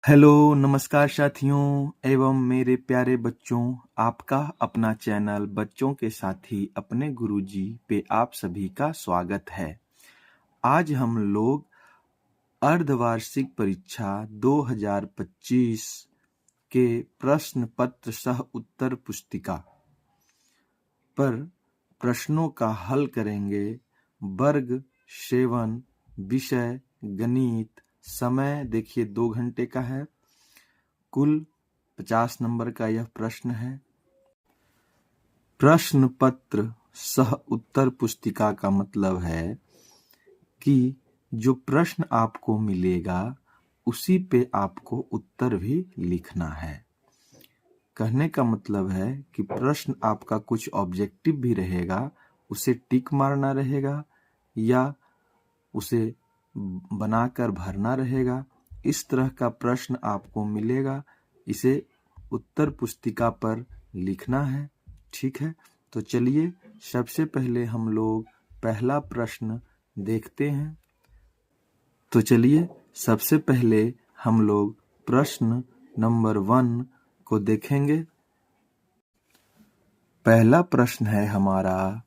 Hello, नमस्कार साथियों एवं मेरे प्यारे बच्चों। आपका अपना चैनल बच्चों के साथी अपने गुरुजी पे आप सभी का स्वागत है। आज हम लोग अर्धवार्षिक परीक्षा 2025 के प्रश्न पत्र सह उत्तर पुस्तिका पर प्रश्नों का हल करेंगे। वर्ग 7, विषय गणित। समय देखिए 2 घंटे का है। कुल 50 नंबर का यह प्रश्न है। प्रश्न पत्र सह उत्तर पुस्तिका का मतलब है कि जो प्रश्न आपको मिलेगा उसी पे आपको उत्तर भी लिखना है। कहने का मतलब है कि प्रश्न आपका कुछ ऑब्जेक्टिव भी रहेगा, उसे टिक मारना रहेगा या उसे बनाकर भरना रहेगा। इस तरह का प्रश्न आपको मिलेगा, इसे उत्तर पुस्तिका पर लिखना है। ठीक है, तो चलिए सबसे पहले हम लोग पहला प्रश्न देखते हैं। तो चलिए सबसे पहले हम लोग प्रश्न नंबर 1 को देखेंगे। पहला प्रश्न है हमारा,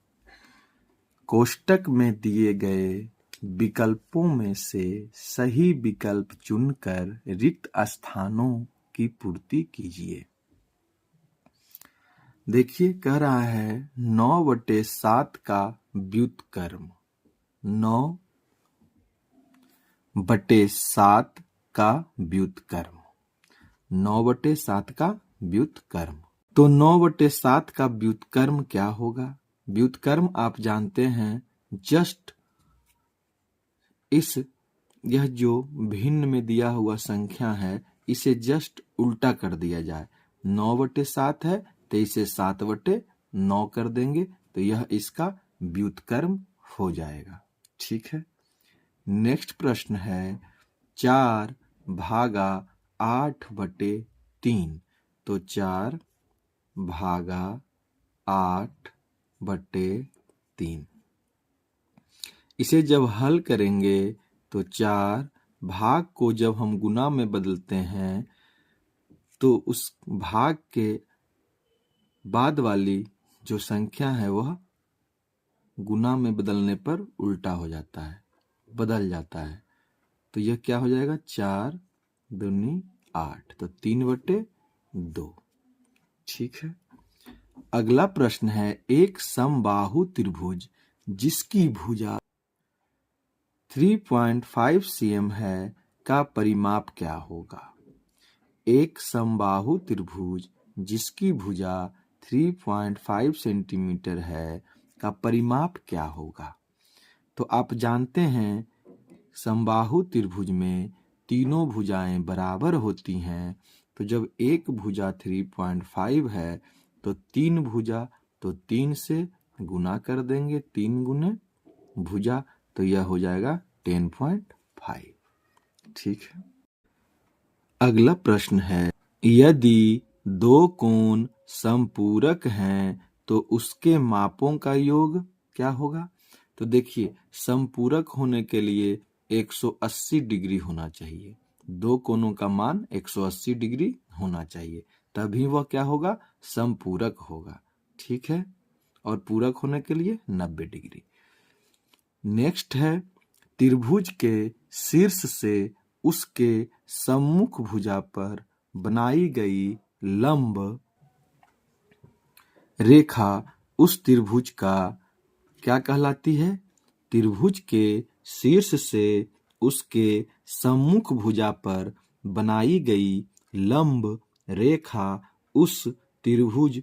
कोष्टक में दिए गए विकल्पों में से सही विकल्प चुनकर रिक्त स्थानों की पूर्ति कीजिए। देखिए कह रहा है 9/7 का व्युत्क्रम। 9/7 का व्युत्क्रम। 9/7 का व्युत्क्रम। तो 9/7 का व्युत्क्रम क्या होगा? व्युत्क्रम आप जानते हैं, जस्ट यह जो भिन्न में दिया हुआ संख्या है इसे जस्ट उल्टा कर दिया जाए। 9/7 है तो इसे 7/9 कर देंगे तो यह इसका व्युत्क्रम हो जाएगा। ठीक है। नेक्स्ट प्रश्न है 4/8/3। तो 4/8/3 इसे जब हल करेंगे तो 4 भाग को जब हम गुना में बदलते हैं तो उस भाग के बाद वाली जो संख्या है वह गुना में बदलने पर उल्टा हो जाता है, बदल जाता है। तो यह क्या हो जाएगा? 4 दूनी 8, तो 3/2। ठीक है। अगला प्रश्न है, एक समबाहु त्रिभुज जिसकी भुजा 3.5 cm है का परिमाप क्या होगा? एक समबाहु त्रिभुज जिसकी भुजा 3.5 सेंटीमीटर है का परिमाप क्या होगा? तो आप जानते हैं समबाहु त्रिभुज में तीनों भुजाएं बराबर होती हैं। तो जब एक भुजा 3.5 है तो 3 भुजा, तो 3 से गुना कर देंगे, 3 गुने भुजा, तो यह हो जाएगा 10.5। ठीक है। अगला प्रश्न है, यदि दो कोण समपूरक हैं तो उसके मापों का योग क्या होगा? तो देखिए समपूरक होने के लिए 180 डिग्री होना चाहिए। दो कोणों का मान 180 डिग्री होना चाहिए, तभी वह क्या होगा? समपूरक होगा। ठीक है। और पूरक होने के लिए 90 डिग्री। नेक्स्ट है, त्रिभुज के शीर्ष से उसके सम्मुख भुजा पर बनाई गई लंब रेखा उस त्रिभुज का क्या कहलाती है? त्रिभुज के शीर्ष से उसके सम्मुख भुजा पर बनाई गई लंब रेखा उस त्रिभुज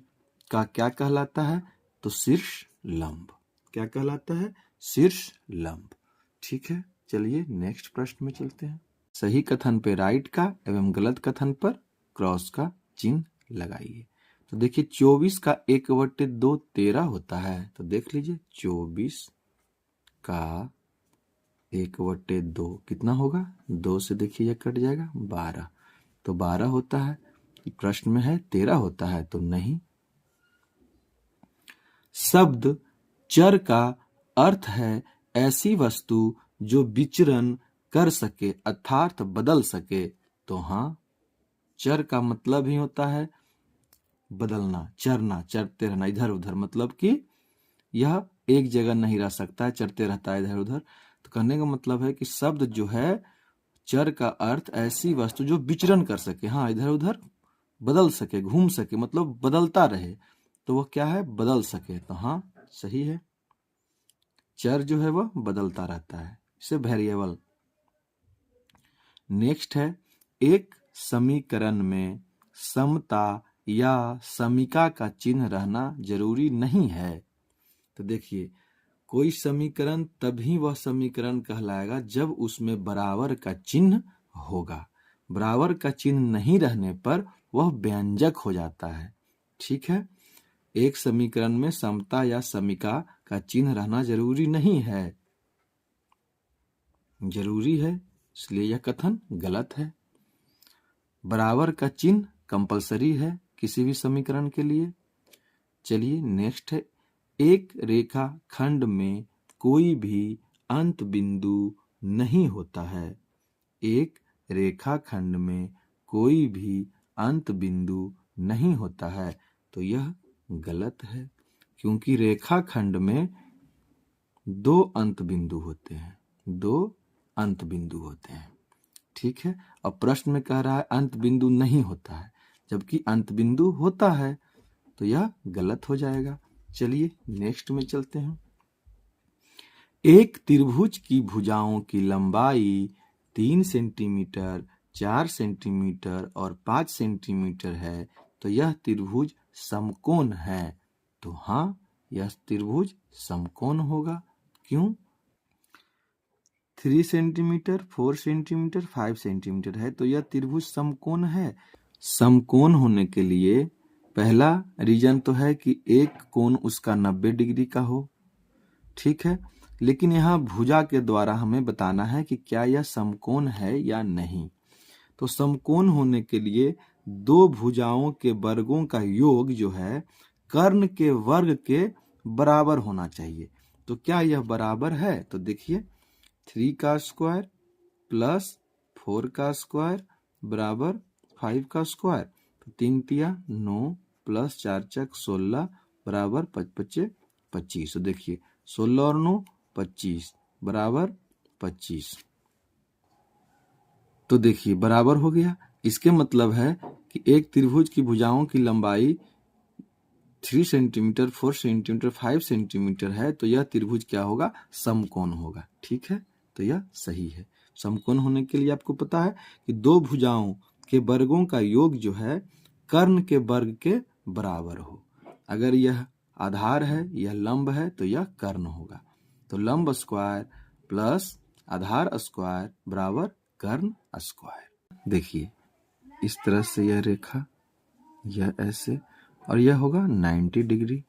का क्या कहलाता है? तो शीर्ष लंब। क्या कहलाता है? शीर्ष लंब। ठीक है। चलिए नेक्स्ट प्रश्न में चलते हैं। सही कथन पे राइट का एवं गलत कथन पर क्रॉस का चिन्ह लगाइए। तो देखिए 24 का 1/2 13 होता है। तो देख लीजिए 24 का 1/2 कितना होगा? 2 से देखिए यह कट जाएगा 12, तो 12 होता है। प्रश्न में है 13 होता है, तो नहीं। शब्द चर का अर्थ है ऐसी वस्तु जो विचरण कर सके अर्थात बदल सके। तो हाँ, चर का मतलब ही होता है बदलना, चरना, चरते रहना इधर उधर, मतलब कि यह एक जगह नहीं रह सकता है, चरते रहता है इधर उधर। तो कहने का मतलब है कि शब्द जो है, चर का अर्थ ऐसी वस्तु जो विचरण कर सके, हाँ इधर उधर बदल सके, घूम सके, मतलब बदलता रहे, तो वह क्या है, बदल सके। तो हाँ सही है, चर जो है वह बदलता रहता है, इसे वेरिएबल। नेक्स्ट है, एक समीकरण में समता या समीका का चिन्ह रहना जरूरी नहीं है। तो देखिए, कोई समीकरण तभी वह समीकरण कहलाएगा जब उसमें बराबर का चिन्ह होगा। बराबर का चिन्ह नहीं रहने पर वह व्यंजक हो जाता है। ठीक है, एक समीकरण में समता या समीका का चिन्ह रहना जरूरी नहीं है, जरूरी है, इसलिए यह कथन गलत है। बराबर का चिन्ह कंपलसरी है किसी भी समीकरण के लिए। चलिए नेक्स्ट है, एक रेखा खंड में कोई भी अंत बिंदु नहीं होता है। एक रेखा खंड में कोई भी अंत बिंदु नहीं होता है, तो यह गलत है, क्योंकि रेखा खंड में दो अंत बिंदु होते हैं, दो अंत बिंदु होते हैं। ठीक है, अब प्रश्न में कह रहा है अंत बिंदु नहीं होता है, जबकि अंत बिंदु होता है, तो यह गलत हो जाएगा। चलिए नेक्स्ट में चलते हैं। एक त्रिभुज की भुजाओं की लंबाई 3 सेंटीमीटर, 4 सेंटीमीटर और 5 सेंटीमीटर है, तो यह त्रिभुज समकोण है। तो हाँ, यह त्रिभुज समकोण होगा। क्यों? 3 सेंटीमीटर, 4 सेंटीमीटर, 5 सेंटीमीटर है, तो यह त्रिभुज समकोण है। समकोण होने के लिए पहला रीजन तो है कि एक कोण उसका 90 डिग्री का हो। ठीक है, लेकिन यहाँ भुजा के द्वारा हमें बताना है कि क्या यह समकोण है या नहीं। तो समकोण होने के लिए दो भुजाओं के वर्गों का योग जो है कर्ण के वर्ग के बराबर होना चाहिए। तो क्या यह बराबर है? तो देखिए, 3 का स्क्वायर प्लस 4 का स्क्वायर बराबर 5 का स्क्वायर, तो 3 तिया 9 प्लस 4 चक 16 बराबर 5 पच्चे 25। तो देखिए 16 और 9 25 बराबर 25। तो देखिए बराबर हो गया। इसके मतलब है कि एक त्रिभुज की भुजाओं की लंबाई 3 सेंटीमीटर, 4 सेंटीमीटर, 5 सेंटीमीटर है, तो यह त्रिभुज क्या होगा? समकोण होगा। ठीक है, तो यह सही है। समकोण होने के लिए आपको पता है कि दो भुजाओं के वर्गों का योग जो है कर्ण के वर्ग के बराबर हो। अगर यह आधार है, यह लंब है, तो यह कर्ण होगा। तो लंब स्क्वायर प्लस आधार स्क्वायर बराबर कर्ण स्क्वायर। देखिए इस तरह से यह रेखा, यह ऐसे, और यह होगा 90 डिग्री,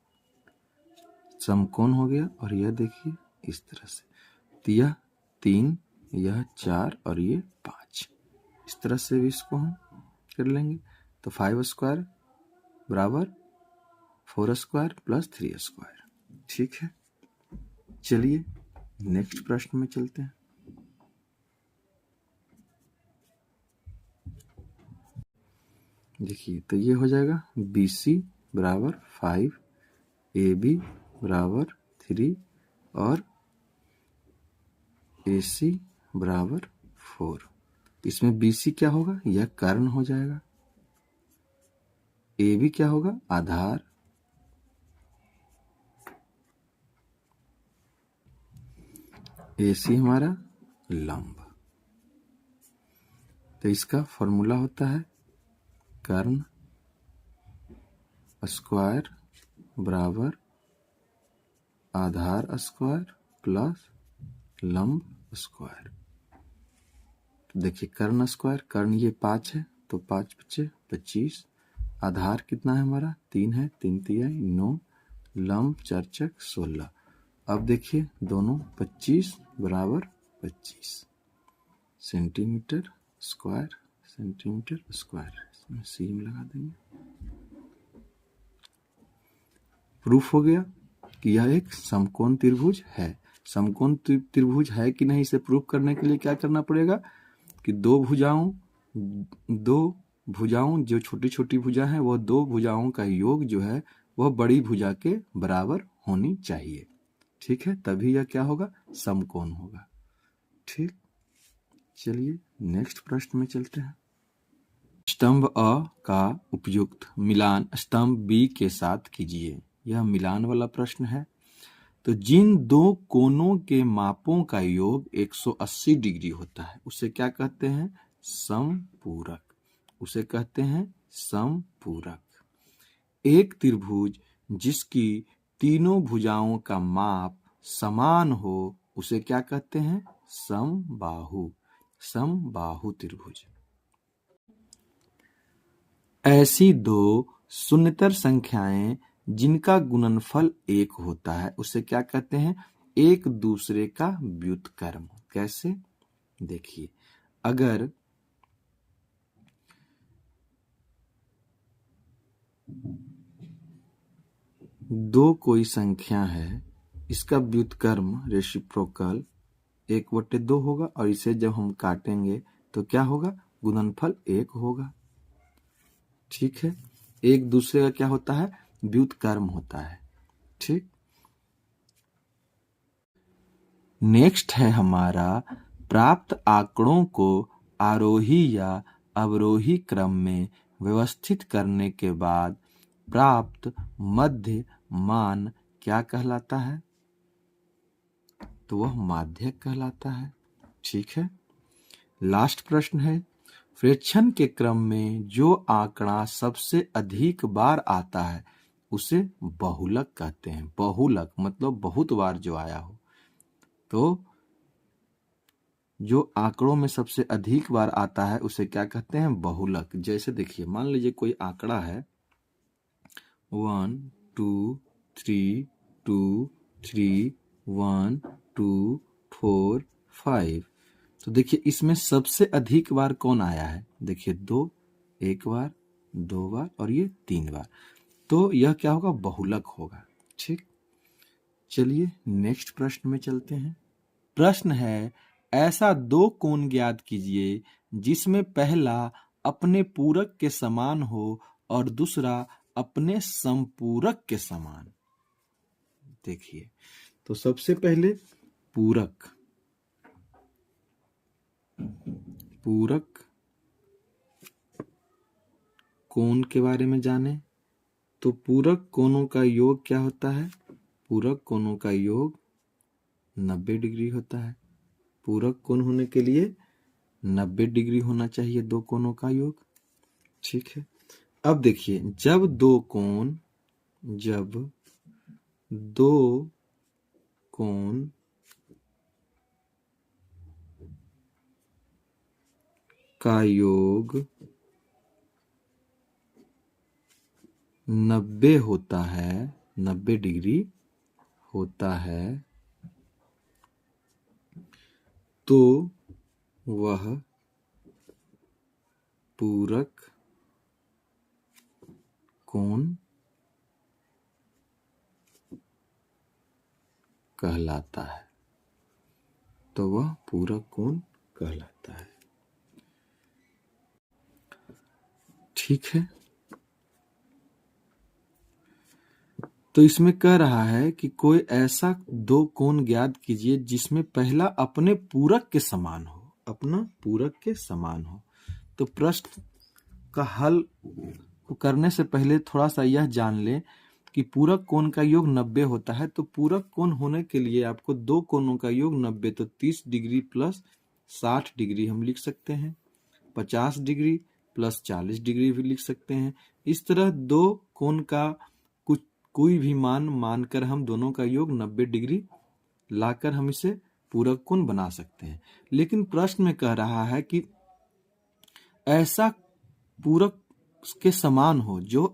समकोण हो गया। और यह देखिए इस तरह से, तो यह 3, यह 4 और ये 5, इस तरह से भी इसको हम कर लेंगे। तो 5 स्क्वायर बराबर 4 स्क्वायर प्लस 3 स्क्वायर। ठीक है, चलिए नेक्स्ट प्रश्न में चलते हैं। देखिए तो ये हो जाएगा BC बराबर 5, AB बराबर 3 और AC बराबर 4। इसमें BC क्या होगा? यह कर्ण हो जाएगा। AB क्या होगा? आधार। AC हमारा लंब। तो इसका फॉर्मूला होता है कर्ण स्क्वायर बराबर आधार स्क्वायर प्लस लंब स्क्वायर। तो देखिए कर्ण स्क्वायर, कर्ण ये 5 है, तो 5 पच्चे 25, आधार कितना है हमारा? 3 है, 3 तिया 9, लंब 4 चक 16। अब देखिए दोनों 25 बराबर 25 सेंटीमीटर स्क्वायर, सेंटीमीटर स्क्वायर, इसमें सीम लगा देंगे। प्रूफ हो गया कि यह एक समकोण त्रिभुज है। समकोण त्रिभुज है कि नहीं, इसे प्रूफ करने के लिए क्या करना पड़ेगा कि दो भुजाओं जो छोटी छोटी भुजा है वह दो भुजाओं का योग जो है वह बड़ी भुजा के बराबर होनी चाहिए। ठीक है, तभी यह क्या होगा, समकोण होगा। ठीक, चलिए नेक्स्ट प्रश्न में चलते हैं। स्तंभ अ का उपयुक्त मिलान स्तंभ बी के साथ कीजिए। यह मिलान वाला प्रश्न है। तो जिन दो कोनों के मापों का योग 180 डिग्री होता है उसे क्या कहते हैं, समपूरक। उसे कहते हैं समपूरक। एक त्रिभुज जिसकी तीनों भुजाओं का माप समान हो उसे क्या कहते हैं, समबाहु। समबाहु त्रिभुज। ऐसी दो शून्यतर संख्याएं जिनका गुणनफल 1 होता है उसे क्या कहते हैं, एक दूसरे का व्युत्क्रम। कैसे, देखिए, अगर दो कोई संख्या है, इसका व्युत्क्रम रेसिप्रोकल 1/2 होगा और इसे जब हम काटेंगे तो क्या होगा, गुणनफल 1 होगा। ठीक है, एक दूसरे का क्या होता है, व्युत्क्रम होता है। ठीक, नेक्स्ट है हमारा प्राप्त आंकड़ों को आरोही या अवरोही क्रम में व्यवस्थित करने के बाद प्राप्त मध्य मान क्या कहलाता है, तो वह माध्यक कहलाता है। ठीक है, लास्ट प्रश्न है, फ्रैक्शन के क्रम में जो आंकड़ा सबसे अधिक बार आता है उसे बहुलक कहते हैं। बहुलक मतलब बहुत बार जो आया हो। तो जो आंकड़ों में सबसे अधिक बार आता है उसे क्या कहते हैं, बहुलक। जैसे देखिए, मान लीजिए कोई आंकड़ा है 1 2 3 2 3 1 2 4 5। तो देखिए इसमें सबसे अधिक बार कौन आया है, देखिए 2, 1 बार, 2 बार और ये 3 बार। तो यह क्या होगा, बहुलक होगा। ठीक, चलिए नेक्स्ट प्रश्न में चलते हैं। प्रश्न है, ऐसा दो कोण ज्ञात कीजिए जिसमें पहला अपने पूरक के समान हो और दूसरा अपने संपूरक के समान। देखिए, तो सबसे पहले पूरक कोण के बारे में जाने। तो पूरक कोणों का योग क्या होता है, पूरक कोणों का योग 90 डिग्री होता है। पूरक कोण होने के लिए 90 डिग्री होना चाहिए दो कोणों का योग। ठीक है, अब देखिए, जब दो कोण का योग 90 होता है, 90 डिग्री होता है, तो वह पूरक कोण कहलाता है। तो वह पूरक कोण कहलाता है। ठीक है, तो इसमें कह रहा है कि कोई ऐसा दो कोण ज्ञात कीजिए जिसमें पहला अपने पूरक के समान हो, अपना पूरक के समान हो। तो प्रश्न का हल करने से पहले थोड़ा सा यह जान ले कि पूरक कोण का योग 90 होता है। तो पूरक कोण होने के लिए आपको दो कोणों का योग 90, तो 30 डिग्री प्लस 60 डिग्री हम लिख सकते हैं, 50 डिग्री प्लस 40 डिग्री भी लिख सकते हैं। इस तरह दो कोण का कोई भी मान मानकर हम दोनों का योग 90 डिग्री लाकर हम इसे पूरक कोण बना सकते हैं। लेकिन प्रश्न में कह रहा है कि ऐसा पूरक के समान हो, जो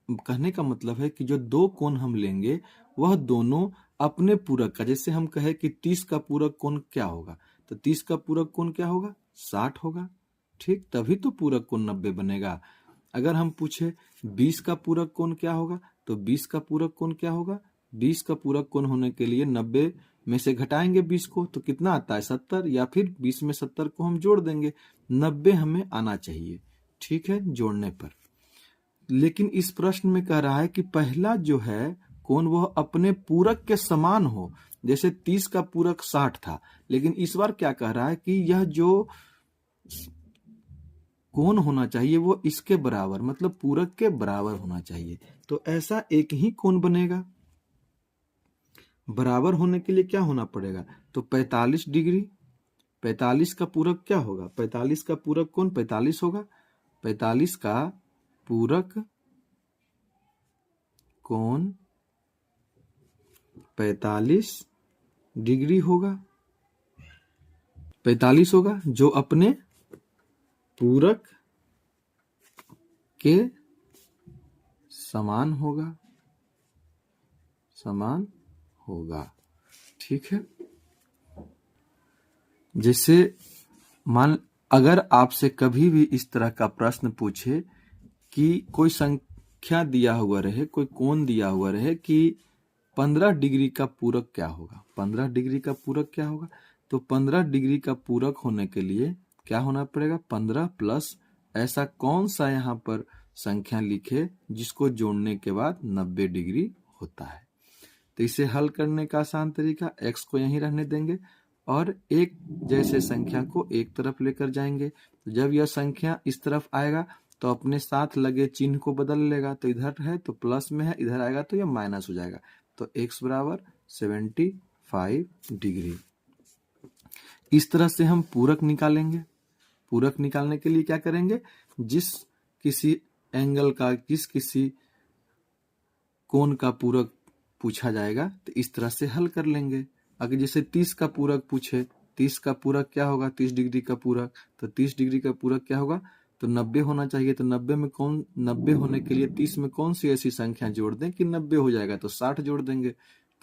कहने का मतलब है कि जो दो कोण हम लेंगे वह दोनों अपने पूरक का, जैसे हम कहे कि 30 का पूरक कोण क्या होगा, तो 30 का पूरक कोण क्या होगा, 60 होगा। ठीक, तभी तो पूरक कोण 90 बनेगा। अगर हम पूछे 20 का पूरक कोण क्या होगा, तो 20 का पूरक कोण क्या होगा, 20 का पूरक कोण होने के लिए 90 में से घटाएंगे 20 को, तो कितना आता है, 70, या फिर 20 में 70 को हम जोड़ देंगे, 90 हमें आना चाहिए। ठीक है, जोड़ने पर। लेकिन इस प्रश्न में कह रहा है कि पहला जो है कोण वह अपने पूरक के समान हो। जैसे 30 का पूरक 60 था, लेकिन इस बार क्या कह रहा है कि यह जो कोण होना चाहिए वो इसके बराबर, मतलब पूरक के बराबर होना चाहिए। तो ऐसा एक ही कोण बनेगा। बराबर होने के लिए क्या होना पड़ेगा? तो 45 डिग्री। 45 का पूरक क्या होगा? 45 का पूरक कोण 45 होगा। 45 का पूरक कोण 45 डिग्री होगा। 45 होगा जो अपने पूरक के समान होगा। समान होगा, ठीक है। जैसे मान अगर आपसे कभी भी इस तरह का प्रश्न पूछे कि कोई संख्या दिया हुआ रहे, कोई कोण दिया हुआ रहे कि 15 डिग्री का पूरक क्या होगा? 15 डिग्री का पूरक क्या होगा? तो 15 डिग्री का पूरक होने के लिए क्या होना पड़ेगा? 15 प्लस ऐसा कौन सा यहाँ पर संख्या लिखे जिसको जोड़ने के बाद 90 डिग्री होता है। तो इसे हल करने का आसान तरीका, x को यहीं रहने देंगे और एक जैसे संख्या को एक तरफ लेकर जाएंगे। तो जब यह संख्या इस तरफ आएगा तो अपने साथ लगे चिन्ह को बदल लेगा। तो इधर है तो प्लस में है, इधर आएगा तो यह माइनस हो जाएगा। तो x बराबर 75 डिग्री। इस तरह से हम पूरक निकालेंगे। पूरक निकालने के लिए क्या करेंगे? जिस किसी एंगल का, किसी कोण का पूरक पूछा जाएगा तो इस तरह से हल कर लेंगे। अगर जैसे 30 का पूरक पूछे, 30 का पूरक क्या होगा? 30 डिग्री का पूरक, तो 30 डिग्री का पूरक क्या होगा? तो 90 होना चाहिए। तो 90 होने के लिए 30 में कौन सी ऐसी संख्या जोड़ दें कि 90 हो जाएगा? तो 60 जोड़ देंगे।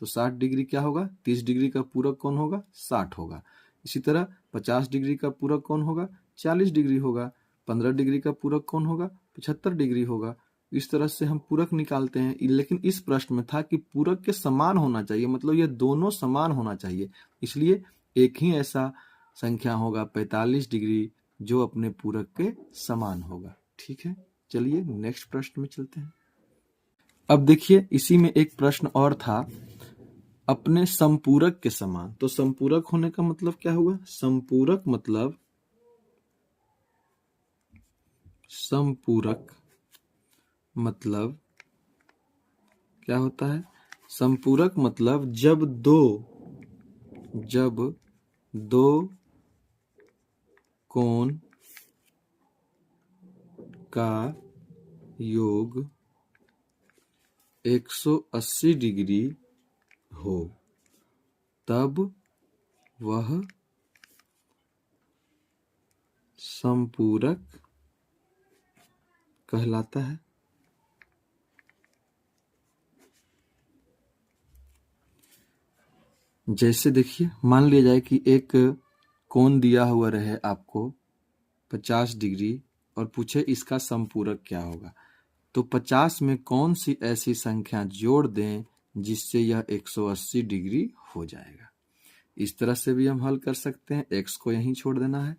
तो 60 डिग्री क्या होगा? 30 डिग्री का पूरक कौन होगा? 60 होगा। इसी तरह 50 डिग्री का पूरक कौन होगा? 40 डिग्री होगा। 15 डिग्री का पूरक कौन होगा? 75 डिग्री होगा। इस तरह से हम पूरक निकालते हैं। लेकिन इस प्रश्न में था कि पूरक के समान होना चाहिए, मतलब ये दोनों समान होना चाहिए। इसलिए एक ही ऐसा संख्या होगा 45 डिग्री जो अपने पूरक के समान होगा। ठीक है, चलिए नेक्स्ट प्रश्न में चलते हैं। अब देखिए इसी में एक प्रश्न और था, अपने संपूरक के समान। तो संपूरक होने का मतलब क्या हुआ? संपूरक मतलब क्या होता है? संपूरक मतलब जब दो कोण का योग 180 डिग्री हो तब वह संपूरक कहलाता है। जैसे देखिए मान लिया जाए कि एक कोण दिया हुआ रहे आपको 50 डिग्री और पूछे इसका संपूरक क्या होगा। तो 50 में कौन सी ऐसी संख्या जोड़ दें जिससे यह 180 डिग्री हो जाएगा। इस तरह से भी हम हल कर सकते हैं। x को यहीं छोड़ देना है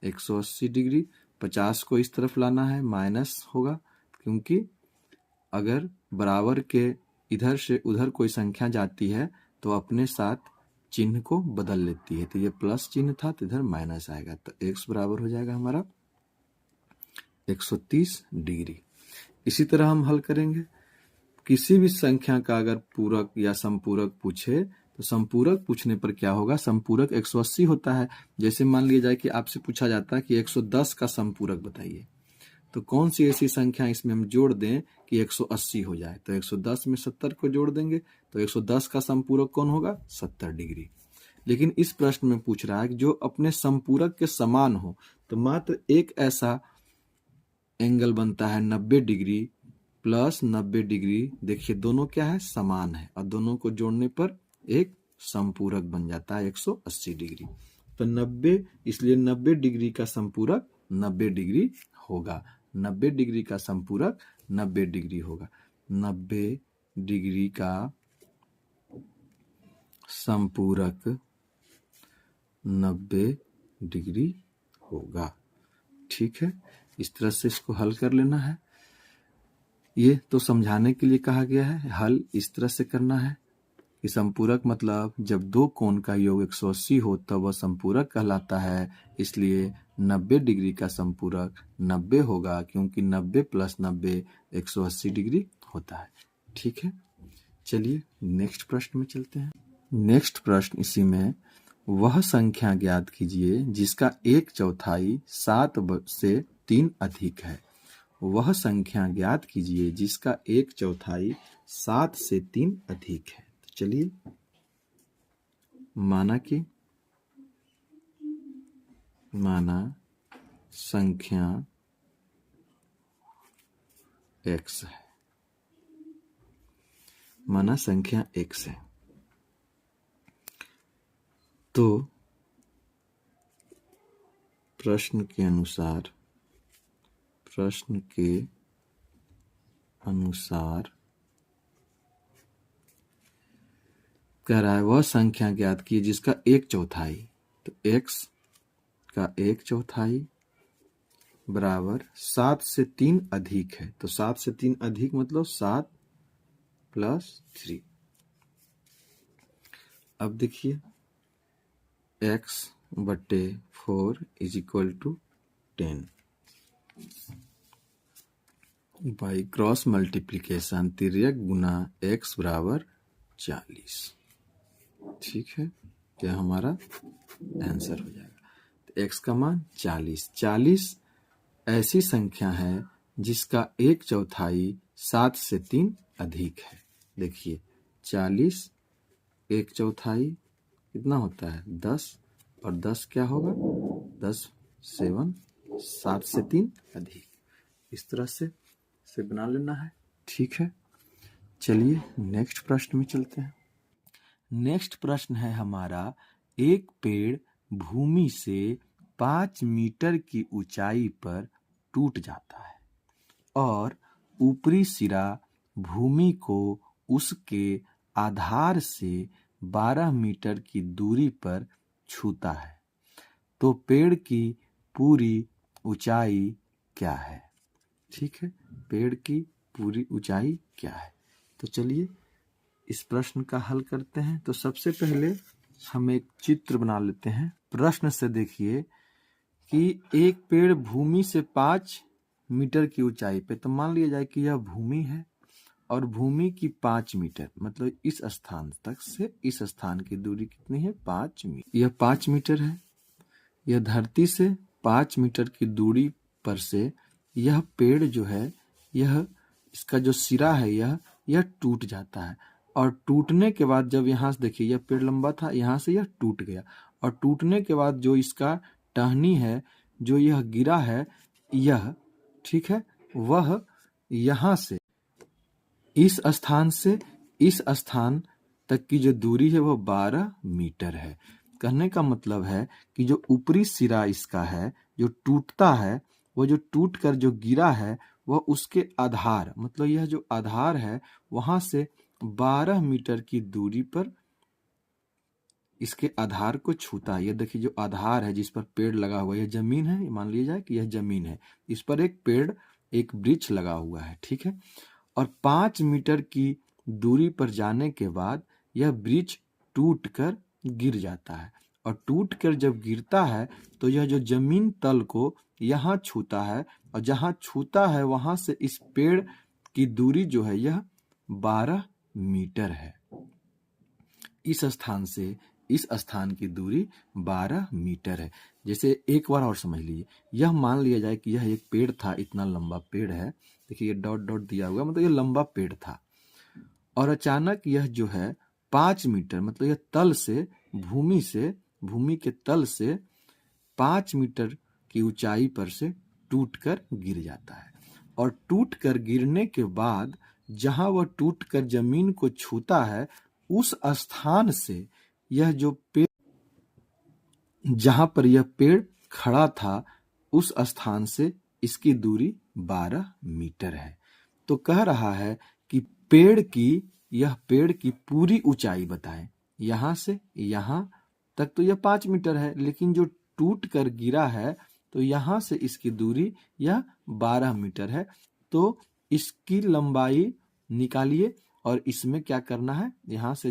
180 डिग्री, 50 को इस तरफ लाना है, माइनस होगा क्योंकि अगर बराबर के इधर से उधर कोई संख्या जाती है तो अपने साथ चिन्ह को बदल लेती है। तो ये प्लस चिन्ह था तो इधर माइनस आएगा। तो x बराबर हो जाएगा हमारा 130 डिग्री। इसी तरह हम हल करेंगे। किसी भी संख्या का अगर पूरक या संपूरक पूछे तो संपूरक पूछने पर क्या होगा? संपूरक 180 होता है। जैसे मान लिया जाए कि आपसे पूछा जाता है कि 110 का संपूरक बताइए, तो कौन सी ऐसी संख्या इसमें हम जोड़ दें कि 180 हो जाए। तो 110 में 70 को जोड़ देंगे तो 110 का संपूरक कौन होगा? 70 डिग्री। लेकिन इस प्रश्न में पूछ रहा है कि जो अपने संपूरक के समान हो, तो मात्र एक ऐसा एंगल बनता है 90 डिग्री प्लस 90 डिग्री। देखिए दोनों क्या है? समान है और दोनों को जोड़ने पर एक संपूरक बन जाता है 180 डिग्री। तो 90, इसलिए 90 डिग्री का संपूरक 90 डिग्री होगा। 90 डिग्री का संपूरक 90 डिग्री होगा। 90 डिग्री का संपूरक 90 डिग्री होगा। ठीक है, इस तरह से इसको हल कर लेना है। ये तो समझाने के लिए कहा गया है, हल इस तरह से करना है कि संपूरक मतलब जब दो कोण का योग 180 हो तब वह संपूरक कहलाता है। इसलिए 90 डिग्री का संपूरक 90 होगा, क्योंकि 90 प्लस 90 180 डिग्री होता है। ठीक है, चलिए नेक्स्ट प्रश्न में चलते हैं। नेक्स्ट प्रश्न इसी में, वह संख्या ज्ञात कीजिए जिसका 1/4 7 से 3 अधिक है। वह संख्या ज्ञात कीजिए जिसका 1/4 7 से 3 अधिक है। तो चलिए, माना संख्या x है, माना संख्या x है, तो प्रश्न के अनुसार कह रहा है वह संख्या ज्ञात की जिसका 1/4, तो x का 1/4 बराबर 7 से 3 अधिक है। तो 7 से 3 अधिक मतलब 7 + 3। अब देखिए x/4 = 10 बाई क्रॉस मल्टीप्लीकेशन तिर्यक गुना x बराबर 40। ठीक है, क्या हमारा आंसर हो जाएगा। तो x का मान 40। 40 ऐसी संख्या है जिसका 1/4 7 से 3 अधिक है। देखिए 40 1/4 कितना होता है 10, और 10 क्या होगा 10 7 7 से 3 अधिक। इस तरह से बना लेना है। ठीक है, चलिए नेक्स्ट प्रश्न में चलते हैं। नेक्स्ट प्रश्न है हमारा, एक पेड़ भूमि से 5 मीटर की ऊंचाई पर टूट जाता है और ऊपरी सिरा भूमि को उसके आधार से 12 मीटर की दूरी पर छूता है, तो पेड़ की पूरी ऊंचाई क्या है। ठीक है, पेड़ की पूरी ऊंचाई क्या है। तो चलिए इस प्रश्न का हल करते हैं। तो सबसे पहले हम एक चित्र बना लेते हैं। प्रश्न से देखिए कि एक पेड़ भूमि से 5 मीटर की ऊंचाई पे, तो मान लिया जाए कि यह भूमि है और भूमि की 5 मीटर मतलब इस स्थान तक से इस स्थान की दूरी कितनी है 5 मीटर। यह 5 मीटर है। यह धरती से 5 मीटर की दूरी पर से यह पेड़ जो है, यह इसका जो सिरा है यह टूट जाता है। और टूटने के बाद जब यहाँ से देखिए यह पेड़ लंबा था, यहाँ से यह टूट गया, और टूटने के बाद जो इसका टहनी है, जो यह गिरा है यह, ठीक है, वह यहाँ से इस स्थान से इस स्थान तक की जो दूरी है वह 12 मीटर है। कहने का मतलब है कि जो ऊपरी सिरा इसका है जो टूटता है, वो जो टूट कर जो गिरा है वह उसके आधार मतलब यह जो आधार है वहां से 12 मीटर की दूरी पर इसके आधार को छूता है। ये देखिए जो आधार है जिस पर पेड़ लगा हुआ है, यह जमीन है, मान लिया जाए कि यह जमीन है, इस पर एक पेड़ एक वृक्ष लगा हुआ है। ठीक है, और 5 मीटर की दूरी पर जाने के बाद यह वृक्ष टूट कर गिर जाता है, और टूट कर जब गिरता है तो यह जो जमीन तल को यहाँ छूता है, और जहाँ छूता है वहां से इस पेड़ की दूरी जो है यह 12 मीटर है। इस स्थान से इस स्थान की दूरी 12 मीटर है। जैसे एक बार और समझ लीजिए, यह मान लिया जाए कि यह एक पेड़ था, इतना लंबा पेड़ है, देखिए ये डॉट डॉट दिया हुआ मतलब यह लंबा पेड़ था, और अचानक यह जो है 5 मीटर मतलब यह तल से भूमि के तल से 5 मीटर की ऊंचाई पर से टूटकर गिर जाता है। और टूटकर गिरने के बाद जहां वह टूटकर जमीन को छूता है उस स्थान से यह जो पेड़, जहां पर यह पेड़ खड़ा था उस स्थान से इसकी दूरी 12 मीटर है। तो कह रहा है कि पेड़ की पूरी ऊंचाई बताएं। यहां से यहां तक तो यह 5 मीटर है, लेकिन जो टूट कर गिरा है तो यहाँ से इसकी दूरी यह 12 मीटर है। तो इसकी लंबाई निकालिए और इसमें क्या करना है, यहाँ से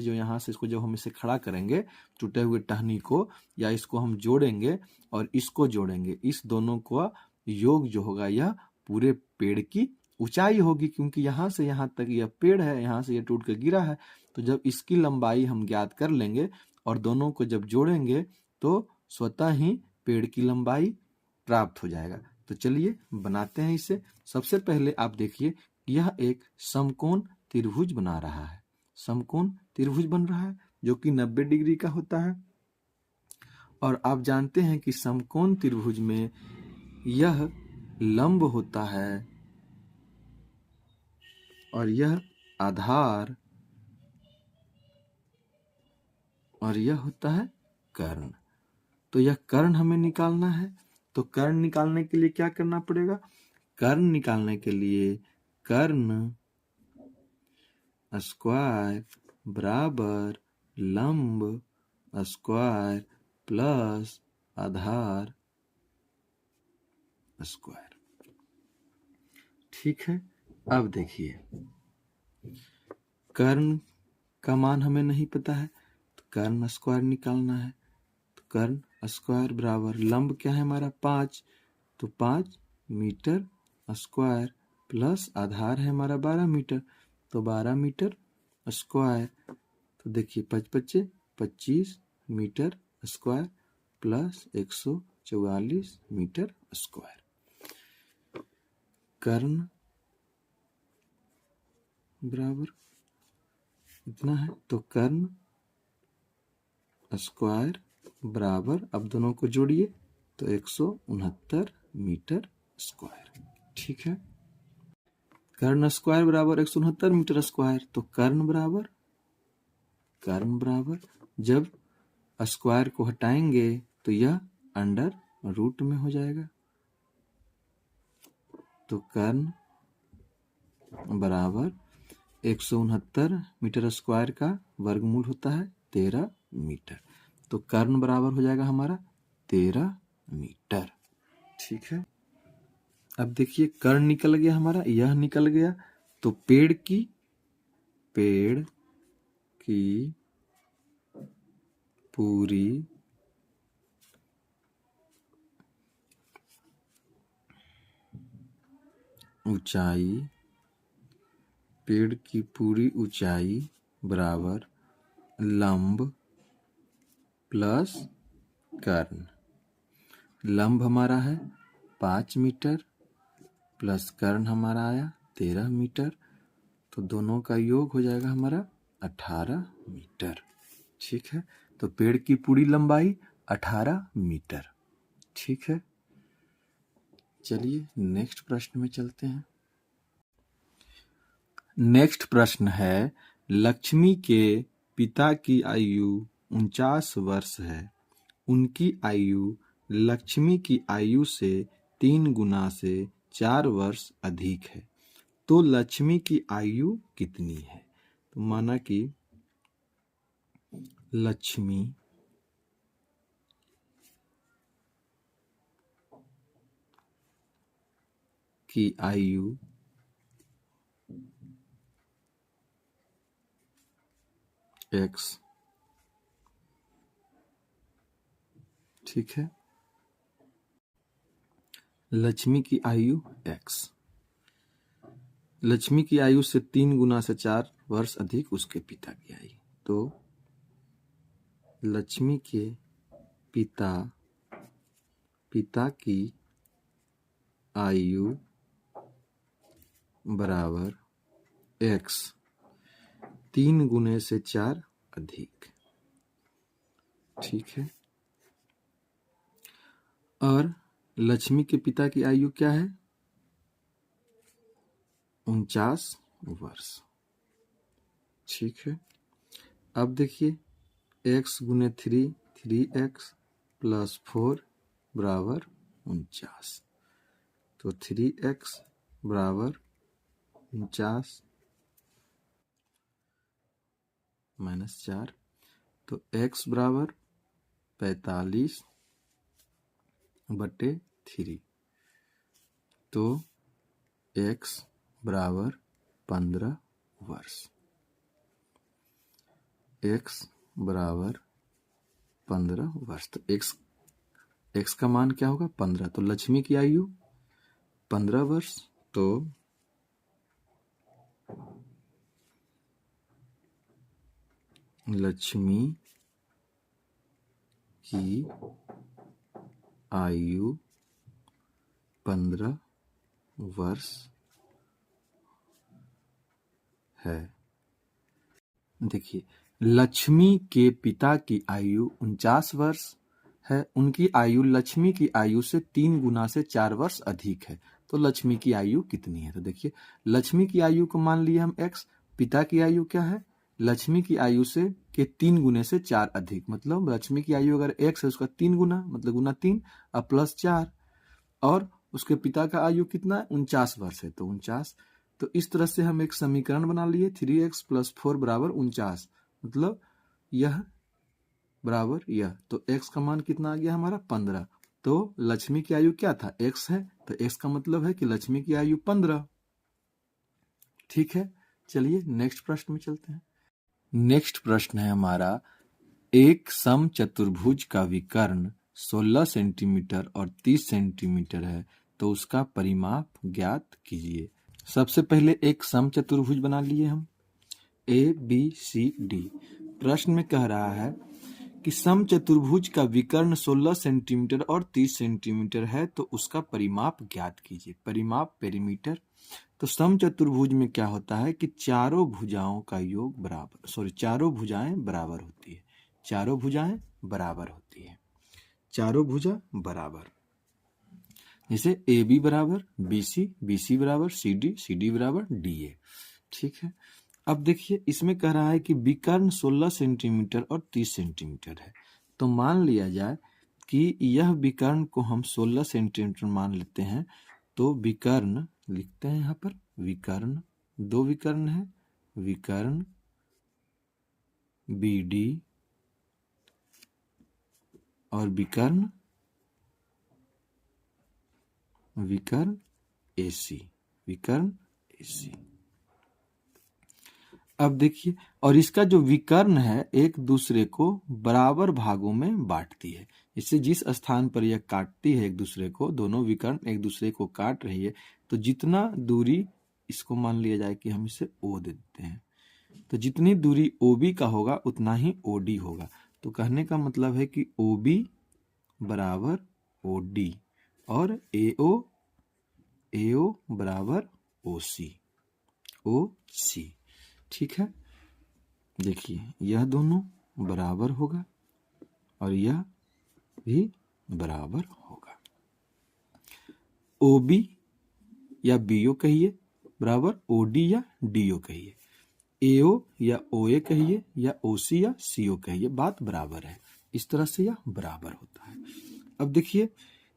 इसको जब हम इसे खड़ा करेंगे टूटे हुए टहनी को, या इसको हम जोड़ेंगे और इसको जोड़ेंगे, इस दोनों को योग जो होगा यह पूरे पेड़ की ऊंचाई होगी, क्योंकि यहाँ से यहाँ तक यह पेड़ है, यहाँ से यह टूट कर गिरा है। तो जब इसकी लंबाई हम ज्ञात कर लेंगे और दोनों को जब जोड़ेंगे तो स्वतः ही पेड़ की लंबाई प्राप्त हो जाएगा। तो चलिए बनाते हैं इसे। सबसे पहले आप देखिए यह एक समकोण त्रिभुज बना रहा है, समकोण त्रिभुज बन रहा है जो कि 90 डिग्री का होता है। और आप जानते हैं कि समकोण त्रिभुज में यह लंब होता है और यह आधार और यह होता है कर्ण। तो यह कर्ण हमें निकालना है। तो कर्ण निकालने के लिए क्या करना पड़ेगा? कर्ण निकालने के लिए कर्ण स्क्वायर बराबर लंब स्क्वायर प्लस आधार स्क्वायर। ठीक है, अब देखिए कर्ण का मान हमें नहीं पता है, तो कर्ण स्क्वायर निकालना है। तो कर्ण स्क्वायर बराबर लंब क्या है हमारा 5, तो 5 मीटर स्क्वायर प्लस आधार है हमारा 12 मीटर, तो 12 मीटर स्क्वायर। तो देखिए 5 पच्चे 25 metre square plus 144 metre square. कर्ण बराबर इतना है, तो कर्ण स्क्वायर बराबर, अब दोनों को जोड़िए तो 169 मीटर स्क्वायर। ठीक है, कर्ण स्क्वायर बराबर 169 मीटर स्क्वायर। तो कर्ण बराबर जब स्क्वायर को हटाएंगे तो यह अंडर रूट में हो जाएगा। तो कर्ण बराबर 169 मीटर स्क्वायर का वर्गमूल होता है 13 मीटर। तो कर्ण बराबर हो जाएगा हमारा 13 मीटर। ठीक है, अब देखिए कर्ण निकल गया हमारा, यह निकल गया। तो पेड़ की पूरी ऊंचाई, पेड़ की पूरी ऊंचाई बराबर लंब प्लस कर्ण। लंब हमारा है 5 मीटर प्लस कर्ण हमारा आया 13 मीटर, तो दोनों का योग हो जाएगा हमारा 18 मीटर। ठीक है, तो पेड़ की पूरी लंबाई 18 मीटर। ठीक है, चलिए नेक्स्ट प्रश्न में चलते हैं। नेक्स्ट प्रश्न है, लक्ष्मी के पिता की आयु 49 वर्ष है। उनकी आयु लक्ष्मी की आयु से 3 गुना से 4 वर्ष अधिक है। तो लक्ष्मी की आयु कितनी है? तो माना कि लक्ष्मी की आयु x, ठीक है, लक्ष्मी की आयु x, लक्ष्मी की आयु से 3 गुना से 4 वर्ष अधिक उसके पिता की आयु। तो लक्ष्मी के पिता की आयु बराबर x 3 गुने से 4 अधिक। ठीक है, और लक्ष्मी के पिता की आयु क्या है? 49 वर्ष। ठीक है, अब देखिए x गुने 3 3x प्लस 4 बराबर 49। तो 3x बराबर 49 माइनस 4, तो x बराबर 45 बटे 3। तो x बराबर 15 वर्ष। x बराबर 15 वर्ष। तो x का मान क्या होगा? 15। तो लक्ष्मी की आयु 15 वर्ष। तो लक्ष्मी की आयु 15 वर्ष है। देखिए, लक्ष्मी के पिता की आयु 49 वर्ष है। उनकी आयु लक्ष्मी की आयु से 3 गुना से 4 वर्ष अधिक है। तो लक्ष्मी की आयु कितनी है? तो देखिए, लक्ष्मी की आयु को मान लिए हम x, पिता की आयु क्या है? लक्ष्मी की आयु से के 3 गुने से 4 अधिक, मतलब लक्ष्मी की आयु अगर x है उसका 3 गुना, मतलब गुना 3 और प्लस 4, और उसके पिता का आयु कितना है? 49 वर्ष है। तो 49। तो इस तरह से हम एक समीकरण बना लिए, 3x + 4 बराबर 49, मतलब यह बराबर यह। तो x का मान कितना आ गया हमारा? 15। तो लक्ष्मी की आयु क्या था? x है। तो x का मतलब है कि लक्ष्मी की आयु 15। ठीक है, चलिए नेक्स्ट प्रश्न में चलते हैं। नेक्स्ट प्रश्न है हमारा, एक समचतुर्भुज का विकर्ण 16 सेंटीमीटर और 30 सेंटीमीटर है, तो उसका परिमाप ज्ञात कीजिए। सबसे पहले एक समचतुर्भुज बना लिए हम, ABCD। प्रश्न में कह रहा है कि समचतुर्भुज का विकर्ण 16 सेंटीमीटर और 30 सेंटीमीटर है, तो उसका परिमाप ज्ञात कीजिए। परिमाप, पेरीमीटर। तो समचतुर्भुज में क्या होता है कि चारों भुजाओं का योग बराबर, चारों भुजाएं बराबर होती है। चारों भुजाएं बराबर होती है। चारों भुजा बराबर, जैसे AB बराबर BC, BC बराबर CD, CD बराबर DA। ठीक है। अब देखिए, इसमें कह रहा है कि विकर्ण 16 सेंटीमीटर और 30 सेंटीमीटर है। तो मान लिया जाए कि यह विकर्ण को हम 16 सेंटीमीटर मान लेते हैं। तो विकर्ण लिखते हैं यहाँ पर, विकर्ण, दो विकर्ण है, विकर्ण BD और विकर्ण AC, विकर्ण AC। अब देखिए, और इसका जो विकर्ण है एक दूसरे को बराबर भागों में बांटती है। इससे जिस स्थान पर यह काटती है एक दूसरे को, दोनों विकर्ण एक दूसरे को काट रही है, तो जितना दूरी, इसको मान लिया जाए कि हम इसे O दे देते हैं, तो जितनी दूरी OB का होगा उतना ही OD होगा। तो कहने का मतलब है कि OB बराबर OD और AO बराबर OC। ठीक है। देखिए, यह दोनों बराबर होगा और यह भी बराबर होगा। OB या BO कहिए बराबर OD या DO कहिए, AO या OA कहिए या OC या CO कहिए, बात बराबर है। इस तरह से यह बराबर होता है। अब देखिए,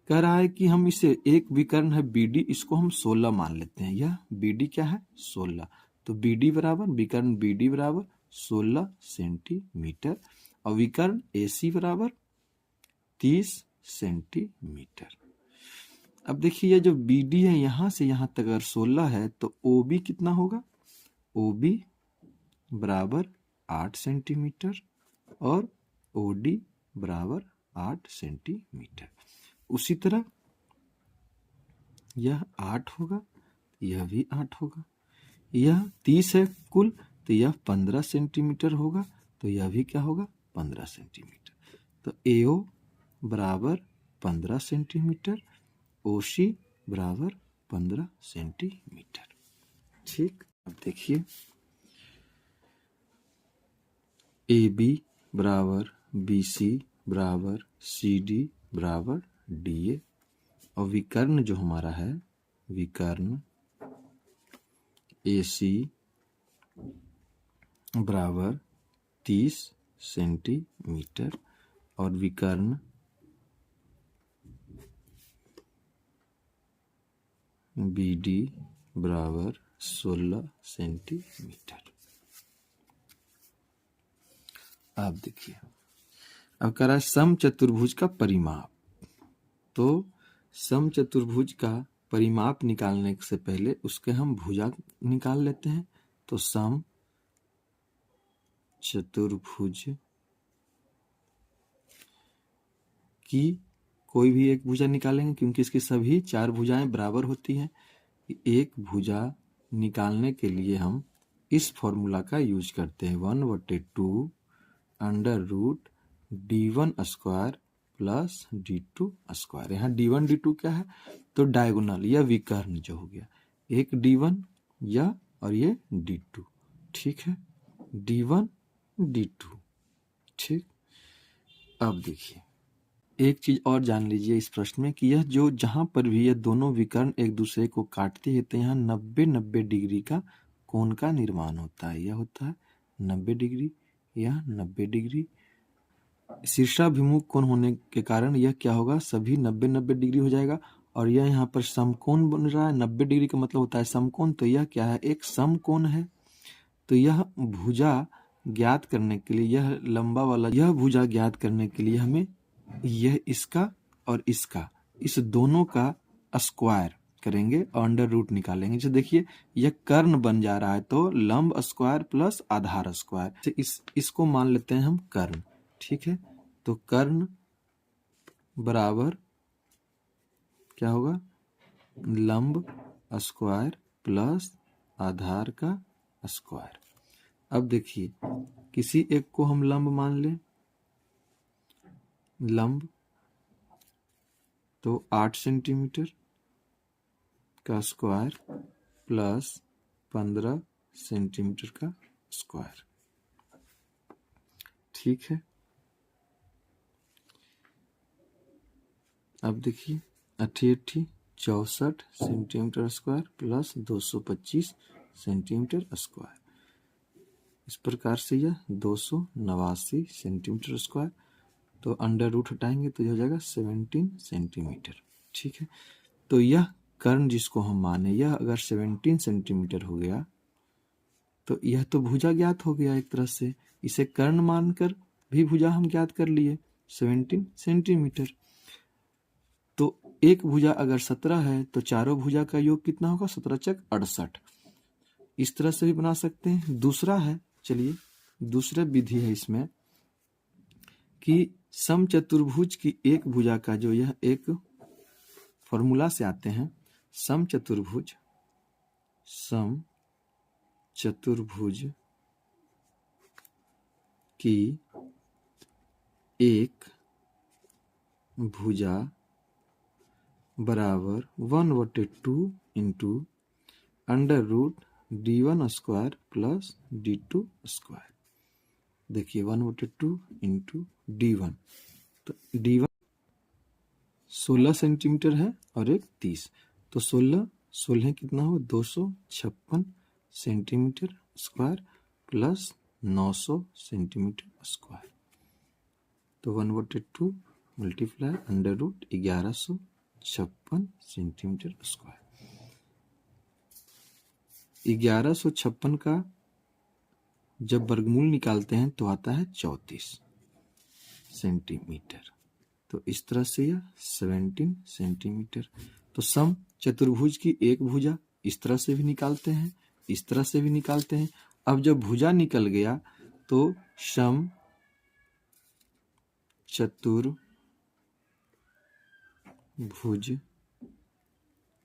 कह रहा है कि हम इसे, एक विकर्ण है BD, इसको हम 16 मान लेते हैं। यह BD क्या है? 16। तो BD बराबर, विकर्ण BD बराबर 16 सेंटीमीटर और विकर्ण AC बराबर 30 सेंटीमीटर। अब देखिए, ये जो BD है यहां से यहां तक अगर 16 है, तो OB कितना होगा? OB बराबर 8 सेंटीमीटर और OD बराबर 8 सेंटीमीटर। उसी तरह यह 8 होगा, यह भी 8 होगा। यह 30 है कुल, तो यह 15 सेंटीमीटर होगा, तो यह भी क्या होगा? 15 सेंटीमीटर। तो AO बराबर 15 सेंटीमीटर, OC बराबर 15 सेंटीमीटर। ठीक। अब देखिए, AB बराबर BC बराबर CD बराबर DA और विकर्ण जो हमारा है, विकर्ण AC बराबर 30 सेंटीमीटर और विकर्ण BD बराबर 16 सेंटीमीटर। अब देखिए, अब कह रहा है समचतुर्भुज का परिमाप। तो समचतुर्भुज का परिमाप निकालने से पहले उसके हम भुजा निकाल लेते हैं। तो समचतुर्भुज की कोई भी एक भुजा निकालेंगे, क्योंकि इसकी सभी 4 भुजाएं बराबर होती हैं। एक भुजा निकालने के लिए हम इस फॉर्मूला का यूज करते हैं, 1/2 under root d1 square plus d2 square. यहाँ d1 d2 क्या है? तो डायगोनल या विकर्ण जो हो गया, एक d1 या और ये d2, ठीक है, d1 d2, ठीक। अब देखिए एक चीज और जान लीजिए इस प्रश्न में कि यह जो जहां पर भी ये दोनों विकर्ण एक दूसरे को काटते हैं तो यहाँ 90 डिग्री का कोण का निर्माण होता है। यह होता है 90 डिग्री, यह 90 डिग्री। शीर्षाभिमुख कोण होने के कारण यह क्या होगा, सभी 90 डिग्री हो जाएगा। और यह यहाँ पर समकोण बन रहा है, 90 डिग्री का मतलब होता है समकोण। तो यह क्या है, एक समकोण है। तो यह भुजा ज्ञात करने के लिए, यह लंबा वाला यह भुजा ज्ञात करने के लिए हमें यह इसका और इसका, इस दोनों का स्क्वायर करेंगे और अंडर रूट निकालेंगे। जैसे देखिए यह कर्ण बन जा रहा है, तो लंब स्क्वायर प्लस आधार स्क्वायर, इसको मान लेते हैं हम कर्ण, ठीक है। तो कर्ण बराबर क्या होगा, लंब स्क्वायर प्लस आधार का स्क्वायर। अब देखिए किसी एक को हम लंब मान लें, लंब तो 8 सेंटीमीटर का स्क्वायर प्लस 15 सेंटीमीटर का स्क्वायर, ठीक है। अब देखिए 88 64 centimetre square plus 225 centimetre square. इस प्रकार से यह 289 सेंटीमीटर स्क्वायर। तो अंडर रूट हटाएंगे तो यह हो जाएगा 17 सेंटीमीटर, ठीक है। तो यह कर्ण जिसको हम माने, यह अगर 17 सेंटीमीटर हो गया तो यह तो भुजा ज्ञात हो गया एक तरह से। इसे कर्ण मानकर भी भुजा हम ज्ञात कर लिए 17 सेंटीमीटर। तो एक भुजा अगर 17 है तो चारों भुजा का योग कितना होगा, 17 चक 68। इस तरह से भी बना सकते हैं। दूसरा है, चलिए दूसरा विधि है इसमें कि समचतुर्भुज की एक भुजा का जो यह एक फॉर्मूला से आते हैं, समचतुर्भुज की एक भुजा बराबर 1/2 into under root d1 square plus d2 square. देखिए 1/2 इंटू d1, तो d1 16 सेंटीमीटर है और एक 30, तो 16 कितना हो, 256 सेंटीमीटर स्क्वायर प्लस 900 सेंटीमीटर स्क्वायर। तो 1/2 multiply under root 1156 centimetre square. 1156 का जब वर्गमूल निकालते हैं तो आता है 34 सेंटीमीटर। तो इस तरह से यह 17 सेंटीमीटर। तो सम चतुर्भुज की एक भुजा इस तरह से भी निकालते हैं, इस तरह से भी निकालते हैं। अब जब भुजा निकल गया तो सम चतुर्भुज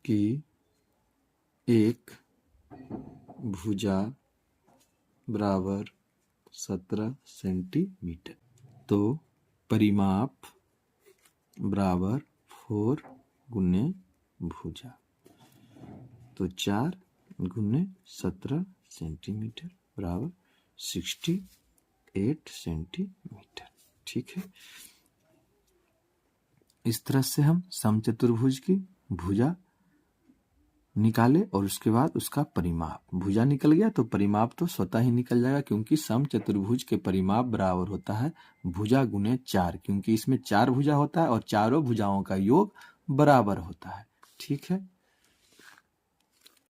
की एक भुजा बराबर 17 सेंटीमीटर। तो परिमाप बराबर 4 गुने भुजा, तो 4 गुने 17 सेंटीमीटर बराबर 68 सेंटीमीटर, ठीक है। इस तरह से हम समचतुर्भुज की भुजा निकाले और उसके बाद उसका परिमाप, भुजा निकल गया तो परिमाप तो स्वतः ही निकल जाएगा, क्योंकि समचतुर्भुज के परिमाप बराबर होता है भुजा गुने 4, क्योंकि इसमें 4 भुजा होता है और चारों भुजाओं का योग बराबर होता है, ठीक है।